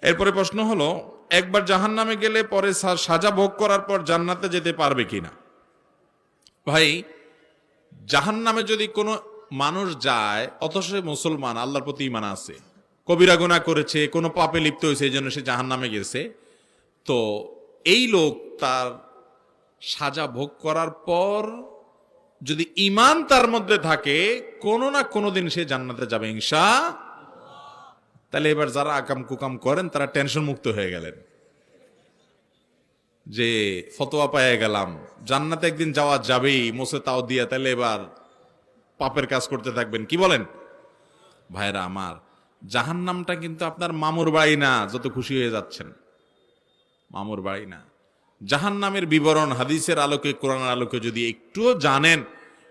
এরপরে প্রশ্ন হলো, একবার জাহান্নামে গেলে পরে সাজা ভোগ করার পর জান্নাতে যেতে পারবে কিনা? ভাই, জাহান্নামে যদি কোনো মানুষ যায় অথচ সে মুসলমান, আল্লাহর প্রতি ঈমান আছে, কবিরা গুনাহ করেছে, কোনো পাপে লিপ্ত হয়েছে, এই জন্য সে জাহান্নামে গেছে, তো এই লোক তার সাজা ভোগ করার পর যদি ঈমান তার মধ্যে থাকে, কোনো না কোনো দিন সে জান্নাতে যাবে ইনশাআল্লাহ। তাহলে এবার যারা আকাম কুকাম করেন তারা টেনশন মুক্ত হয়ে গেলেন যে ফতোয়া পাইয়া গেলাম, জান্নাতে একদিন যাওয়া যাবেই, মোসে তাও দিয়া, তাহলে এবার পাপের কাজ করতে থাকবেন। কি বলেন ভাইরা আমার? জাহান্নামটা কিন্তু আপনার মামুর বাড়ি না, যত খুশি হয়ে যাচ্ছেন, মামুর বাড়ি না। জাহান্নামের বিবরণ হাদিসের আলোকে, কোরআনের আলোকে যদি একটুও জানেন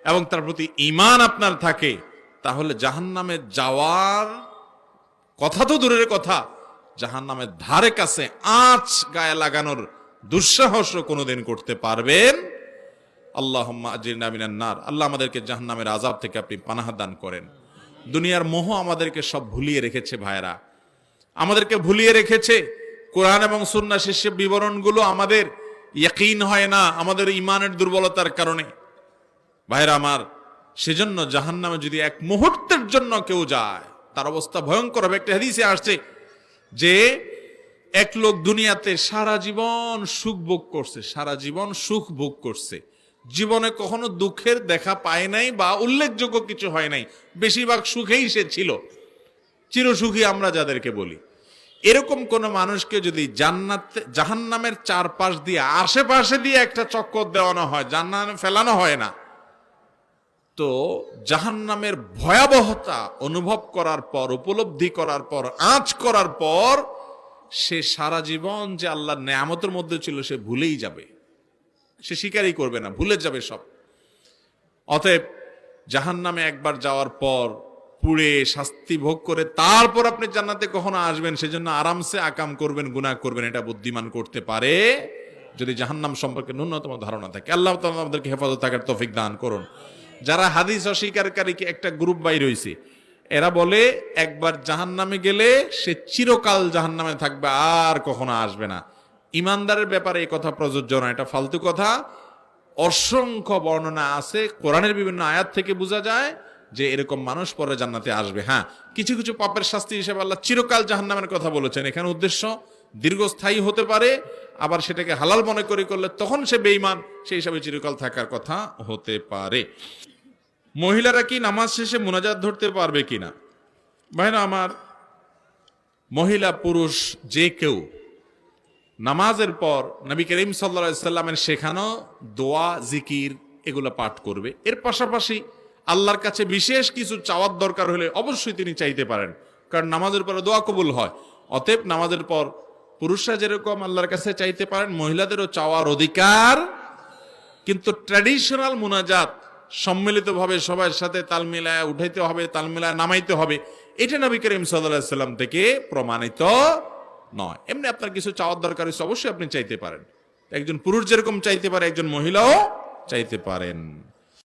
এবং তার প্রতি ঈমান আপনার থাকে, তাহলে জাহান্নামে যাওয়ার কথা তো দূরের কথা, জাহান্নামের ধারে কাছে আঁচ গায়ে লাগানোর দুঃসাহসও কোনোদিন করতে পারবেন। আল্লাহুম্মা আজিরনা মিনান নার। আল্লাহ আমাদেরকে জাহান্নামের আযাব থেকে আপনি পানাহ দান করেন। দুনিয়ার মোহ আমাদেরকে সব ভুলিয়ে রেখেছে ভাইরা, আমাদেরকে ভুলিয়ে রেখেছে। কোরআন এবং সুন্নাহ শীর্ষক বিবরণগুলো আমাদের ইয়াকিন হয় না, আমাদের ঈমানের দুর্বলতার কারণে। ভাইরা আমার, সেজন্য জাহান্নামে যদি এক মুহূর্তের জন্য কেউ যায়, তার অবস্থা ভয়ঙ্কর হবে। একটা হাদিসে আসছে যে এক লোক দুনিয়াতে সারা জীবন সুখ ভোগ করছে, সারা জীবন সুখ ভোগ করছে, জীবনে কখনো দুঃখের দেখা পায় নাই বা উল্লেখযোগ্য কিছু হয় নাই, বেশিরভাগ সুখেই সে ছিল, চিরসুখী আমরা যাদেরকে বলি। এরকম কোন মানুষকে যদি জাহান্নামের চারপাশ দিয়ে, আশেপাশে দিয়ে একটা চক্কর দেওয়ানো হয়, জাহান্নামে ফেলানো হয় না, তো জাহান্নামের ভয়াবহতা অনুভব করার পর, উপলব্ধি করার পর, আঁচ করার পর, সে সারা জীবন যে আল্লাহর নেয়ামতের মধ্যে ছিল সে ভুলেই যাবে, সে স্বীকারই করবে না, ভুলে যাবে সব। অতএব জাহান্নামে একবার যাওয়ার পর পুড়ে শাস্তি ভোগ করে তারপর আপনি জান্নাতে কখনো আসবেন, সেজন্য আরামসে আকাম করবেন, গুনাহ করবেন, এটা বুদ্ধিমান করতে পারে যদি জাহান্নাম সম্পর্কে ন্যূনতম ধারণা থাকে। আল্লাহ তাআলা আমাদেরকে হেফাজত থাকার তৌফিক দান করুন। যারা হাদিস অস্বীকারীকে একটা গ্রুপ বাইর হইছে, এরা বলে একবার জাহান্নামে গেলে সে চিরকাল জাহান্নামে থাকবে, আর কখনো আসবে না। ইমানদারের ব্যাপারে এই কথা প্রযোজ্য না, এটা ফালতু কথা। অসংখ্য বর্ণনা আছে, কোরআনের বিভিন্ন আয়াত থেকে বোঝা যায় যে এরকম মানুষ পরে জান্নাতে আসবে। হ্যাঁ, কিছু কিছু পাপের শাস্তি হিসেবে আল্লাহ চিরকাল জাহান্নামের কথা বলেছেন। এখানে উদ্দেশ্য দীর্ঘস্থায়ী হতে পারে, আবার সেটাকে হালাল মনে করলে তখন সে বেঈমান, সেই হিসাবে চিরকাল থাকার কথা হতে পারে। মহিলারা কি নামাজ শেষে মুনাজাত ধরতে পারবে কিনা? ভাইরা আমার, মহিলা পুরুষ যে কেউ নামাজের পর নবী করিম সাল্লাল্লাহু আলাইহি সাল্লামের শেখানো দোয়া, জিকির এগুলো পাঠ করবে। এর পাশাপাশি আল্লাহর কাছে বিশেষ কিছু চাওয়ার দরকার হলে অবশ্যই তিনি চাইতে পারেন, কারণ নামাজের পরে দোয়া কবুল হয়। অতএব নামাজের পর পুরুষরা যেরকম আল্লাহর কাছে চাইতে পারেন, মহিলাদেরও চাওয়ার অধিকার। কিন্তু ট্র্যাডিশনাল মুনাজাত সম্মিলিতভাবে সবার সাথে তাল মিলায় উঠাইতে হবে, তাল মিলায় নামাইতে হবে, এটা নবী করিম সাল্লাল্লাহু আলাইহি সাল্লাম থেকে প্রমাণিত নয়। এমনি আপনার কিছু চাওয়ার দরকার হচ্ছে, অবশ্যই আপনি চাইতে পারেন। একজন পুরুষ যেরকম চাইতে পারে, একজন মহিলাও চাইতে পারেন।